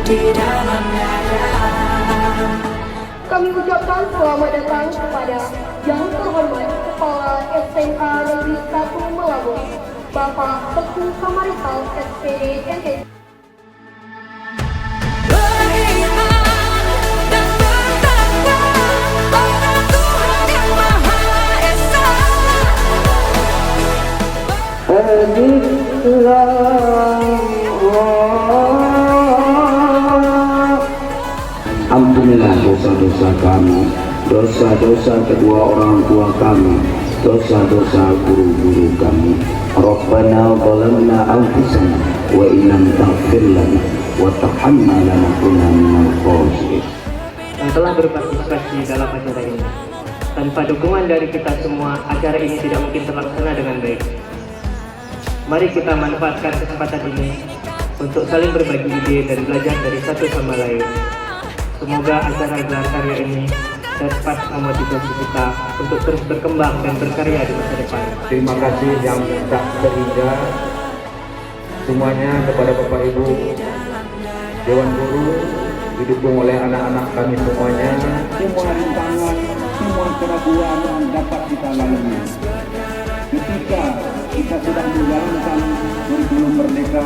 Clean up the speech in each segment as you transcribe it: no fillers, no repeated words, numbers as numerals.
di dalam dada. Kami ucapkan selamat datang kepada yang terhormat Kepala SMA Negeri 1 Melabon, Bapak Teguh Kamarital SPD NTT. Ampunilah dosa-dosa kami, dosa-dosa kedua orang tua kami, dosa-dosa guru-guru kami. Rabbana zalamna anfusana wa illam taghfir lana wa tarhamna lanakunanna minal khasirin. Yang telah berpartisipasi dalam acara ini. Tanpa dukungan dari kita semua, acara ini tidak mungkin terlaksana dengan baik. Mari kita manfaatkan kesempatan ini untuk saling berbagi ide dan belajar dari satu sama lain. Semoga acara gelar karya ini dapat memotivasi kita untuk terus berkembang dan berkarya di masa depan. Terima kasih yang tak terhingga semuanya kepada Bapak Ibu Dewan Guru, didukung oleh anak-anak kami semuanya. Semua rintangan, semua keraguan yang dapat kita lalui. Ketika kita sudah menjalankan kurikulum merdeka,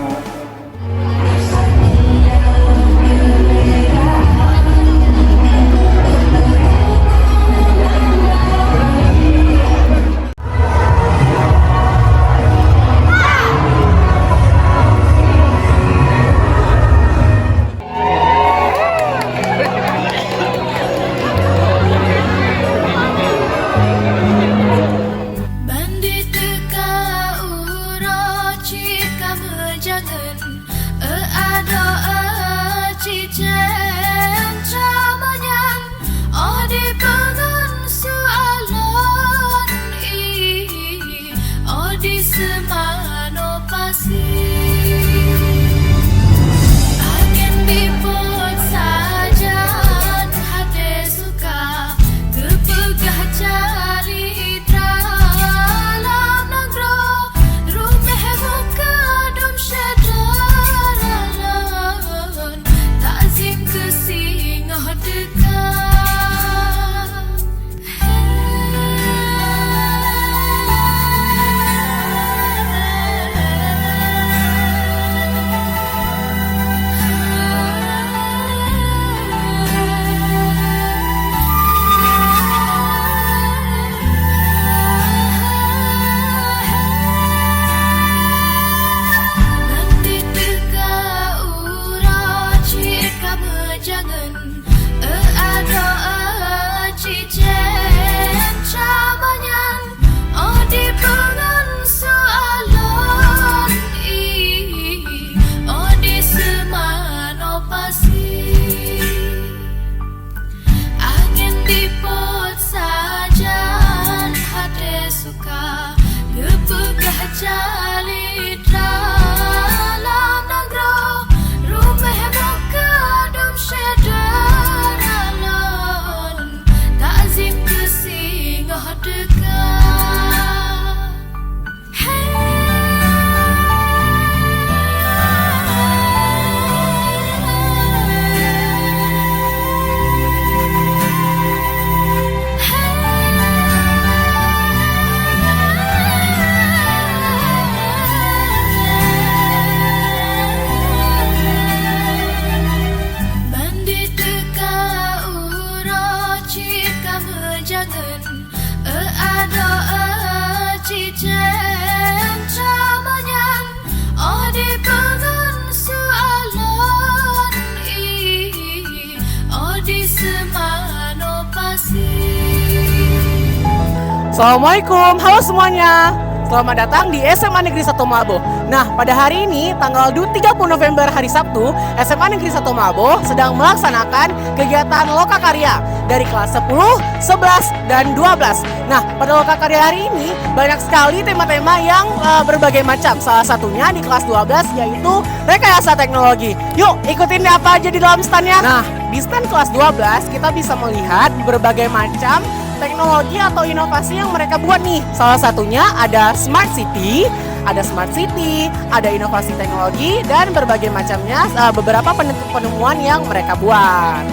Assalamualaikum, halo semuanya. Selamat datang di SMA Negeri 1 Mabo. Nah, pada hari ini, tanggal 30 November hari Sabtu, SMA Negeri 1 Mabo sedang melaksanakan kegiatan Lokakarya dari kelas 10, 11, dan 12. Nah, pada Lokakarya hari ini, banyak sekali tema-tema yang berbagai macam. Salah satunya di kelas 12, yaitu rekayasa teknologi. Yuk, ikutin apa aja di dalam standnya. Nah, di stand kelas 12, kita bisa melihat berbagai macam teknologi atau inovasi yang mereka buat nih. Salah satunya ada Smart City, ada smart city, ada inovasi teknologi, dan berbagai macamnya beberapa penemuan yang mereka buat.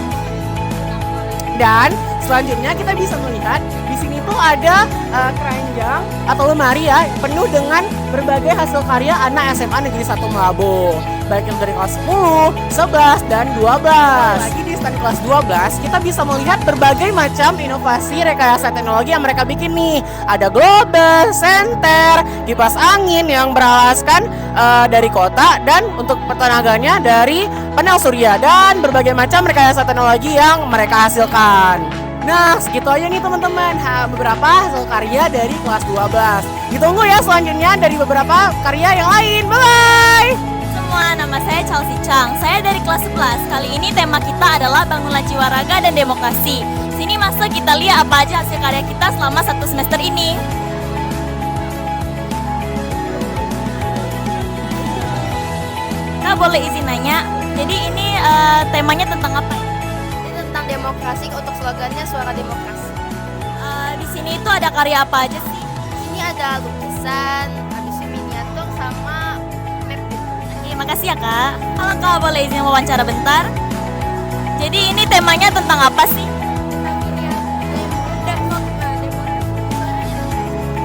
Dan selanjutnya kita bisa melihat di sini tuh ada keranjang atau lemari ya, penuh dengan berbagai hasil karya anak SMA Negeri 1 Malabo. Baik yang dari kelas 10, 11, dan 12. Lagi di stand kelas 12, kita bisa melihat berbagai macam inovasi rekayasa teknologi yang mereka bikin nih. Ada global, senter, kipas angin yang beralaskan dari kota, dan untuk tenaganya dari panel surya, dan berbagai macam rekayasa teknologi yang mereka hasilkan. Nah, segitu aja nih teman-teman, beberapa hasil karya dari kelas 12. Ditunggu ya selanjutnya dari beberapa karya yang lain. Bye-bye! Semua, nama saya Chelsea Chang. Saya dari kelas 11. Kali ini tema kita adalah bangunlah jiwa raga dan demokrasi. Sini masuk kita lihat apa aja hasil karya kita selama 1 semester ini. Kak, boleh izin nanya? Jadi ini temanya tentang apa? Ini tentang demokrasi, untuk slogannya suara demokrasi. Di sini itu ada karya apa aja sih? Ini ada lukisan, habis miniatur sama map. Oke, makasih ya Kak. Halo Kak, boleh izin wawancara bentar? Jadi ini temanya tentang apa sih?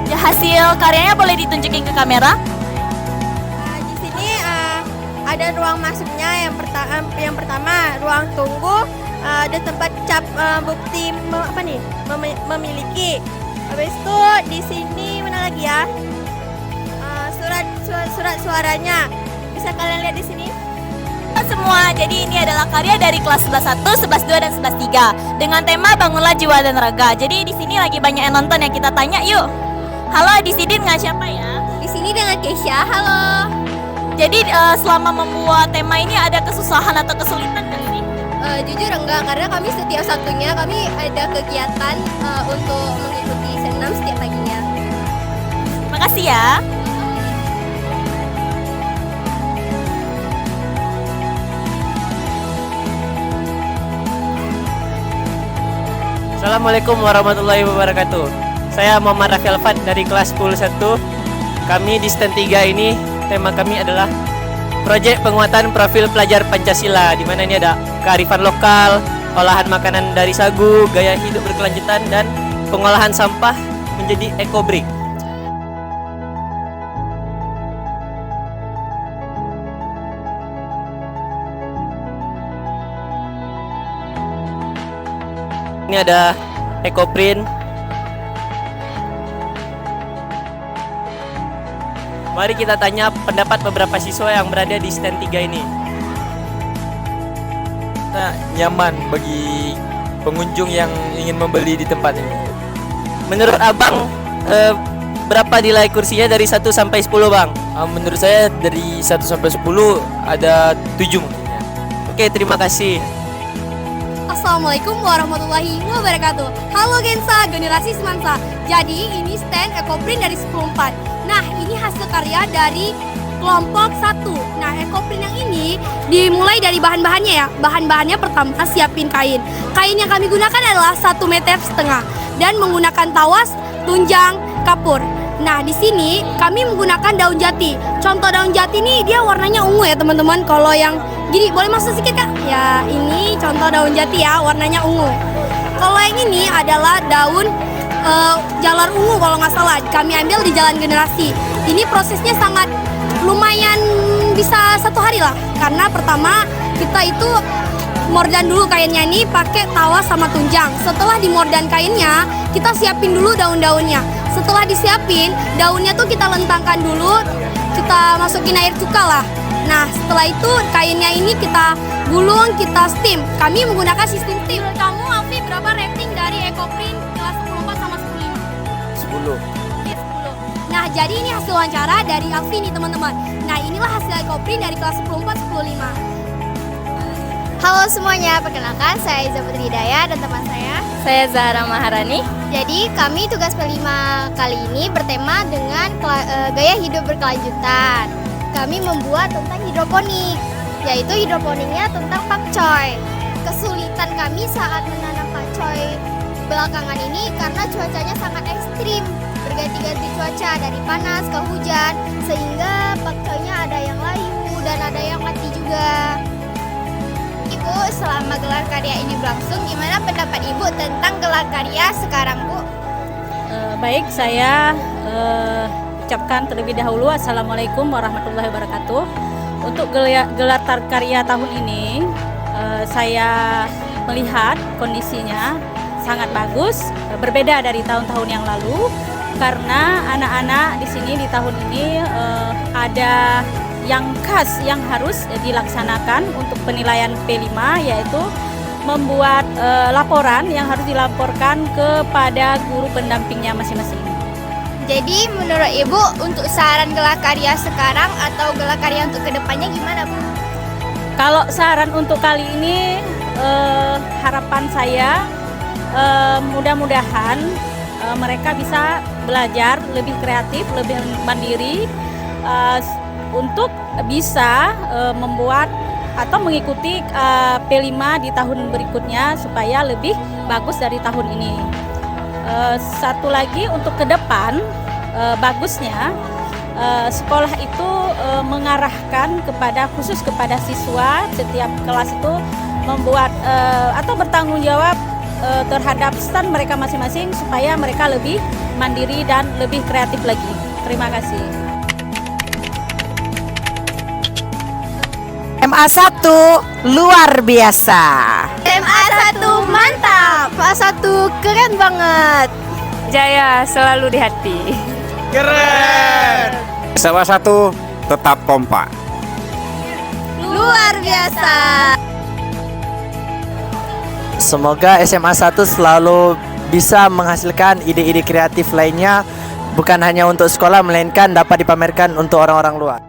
Ya, hasil karyanya boleh ditunjukin ke kamera? Di sini ada ruang masuknya, yang pertama ruang tunggu, ada tempat cap bukti memiliki. Habis itu di sini mana lagi ya? Surat suaranya. Bisa kalian lihat di sini? Semua, jadi ini adalah karya dari kelas 11.1, 11.2, dan 11.3 dengan tema bangunlah jiwa dan raga. Jadi di sini lagi banyak yang nonton, yang kita tanya yuk. Halo, di sini dengan siapa ya? Di sini dengan Keisha. Halo. Jadi selama membuat tema ini ada kesusahan atau kesulitan nggak sih? Jujur enggak, karena kami setiap Sabtunya kami ada kegiatan untuk mengikuti senam setiap paginya. Makasih ya. Assalamualaikum warahmatullahi wabarakatuh. Saya Muhammad Rafi Alfat dari kelas 10.1. Kami di stand 3 ini, tema kami adalah proyek penguatan profil pelajar Pancasila, di mana ini ada kearifan lokal, olahan makanan dari sagu, gaya hidup berkelanjutan, dan pengolahan sampah menjadi ekobrik. Ini ada ekoprint. Mari kita tanya pendapat beberapa siswa yang berada di stand 3 ini. Nah, nyaman bagi pengunjung yang ingin membeli di tempat ini. Menurut Abang, berapa nilai kursinya dari 1 sampai 10, Bang? Menurut saya dari 1 sampai 10 ada 7 mungkin ya. Oke, terima kasih. Assalamualaikum warahmatullahi wabarakatuh. Halo Gensa, generasi semansa. Jadi ini stand ekoprint dari 10.4. Nah, ini hasil karya dari kelompok 1. Nah, ekoprint yang ini dimulai dari bahan-bahannya ya. Bahan-bahannya pertama siapin kain. Kain yang kami gunakan adalah 1,5 meter dan menggunakan tawas, tunjang, kapur. Nah, di sini kami menggunakan daun jati. Contoh daun jati ini dia warnanya ungu ya, teman-teman. Kalau yang gini boleh masuk sedikit Kak? Ya, ini contoh daun jati ya, warnanya ungu. Kalau yang ini adalah daun jalar ungu kalau nggak salah. Kami ambil di Jalan Generasi. Ini prosesnya sangat lumayan bisa 1 hari lah. Karena pertama kita itu mordan dulu kainnya ini pakai tawas sama tunjang. Setelah dimordan kainnya, kita siapin dulu daun-daunnya. Setelah disiapin, daunnya tuh kita lentangkan dulu, kita masukin air cuka lah. Nah, setelah itu kainnya ini kita gulung, kita steam. Kami menggunakan sistem steam. Kamu, Alfi, berapa rating dari ekoprint kelas 10.4 sama 10.5? 10. Oke, 10. Nah, jadi ini hasil wawancara dari Alfi nih, teman-teman. Nah, inilah hasil ekoprint dari kelas 10.4, 10.5. Halo semuanya, perkenalkan saya Iza Putri Hidayah dan teman saya Zahra Maharani. Jadi kami tugas P5 kali ini bertema dengan gaya hidup berkelanjutan. Kami membuat tentang hidroponik, yaitu hidroponiknya tentang pakcoy. Kesulitan kami saat menanam pakcoy belakangan ini karena cuacanya sangat ekstrim. berganti-ganti cuaca dari panas ke hujan, sehingga pakcoynya ada yang layu dan ada yang mati juga. Ibu, selama gelar karya ini berlangsung, gimana pendapat Ibu tentang gelar karya sekarang, Bu? Baik, saya ucapkan terlebih dahulu Assalamualaikum warahmatullahi wabarakatuh. Untuk gelar karya tahun ini, saya melihat kondisinya sangat bagus, berbeda dari tahun-tahun yang lalu, karena anak-anak di sini di tahun ini ada yang khas yang harus dilaksanakan untuk penilaian P5, yaitu membuat laporan yang harus dilaporkan kepada guru pendampingnya masing-masing. Jadi menurut Ibu untuk saran gelar karya sekarang atau gelar karya untuk kedepannya gimana, Bu? Kalau saran untuk kali ini, harapan saya mudah-mudahan mereka bisa belajar lebih kreatif, lebih mandiri untuk bisa membuat atau mengikuti P5 di tahun berikutnya supaya lebih bagus dari tahun ini. Satu lagi untuk ke depan, bagusnya sekolah itu mengarahkan khusus kepada siswa, setiap kelas itu membuat atau bertanggung jawab terhadap stand mereka masing-masing supaya mereka lebih mandiri dan lebih kreatif lagi. Terima kasih. SMA 1 luar biasa. SMA 1 mantap, SMA 1 keren banget. Jaya selalu di hati. Keren. SMA 1 tetap kompak. Luar biasa. Semoga SMA 1 selalu bisa menghasilkan ide-ide kreatif lainnya, bukan hanya untuk sekolah melainkan dapat dipamerkan untuk orang-orang luar.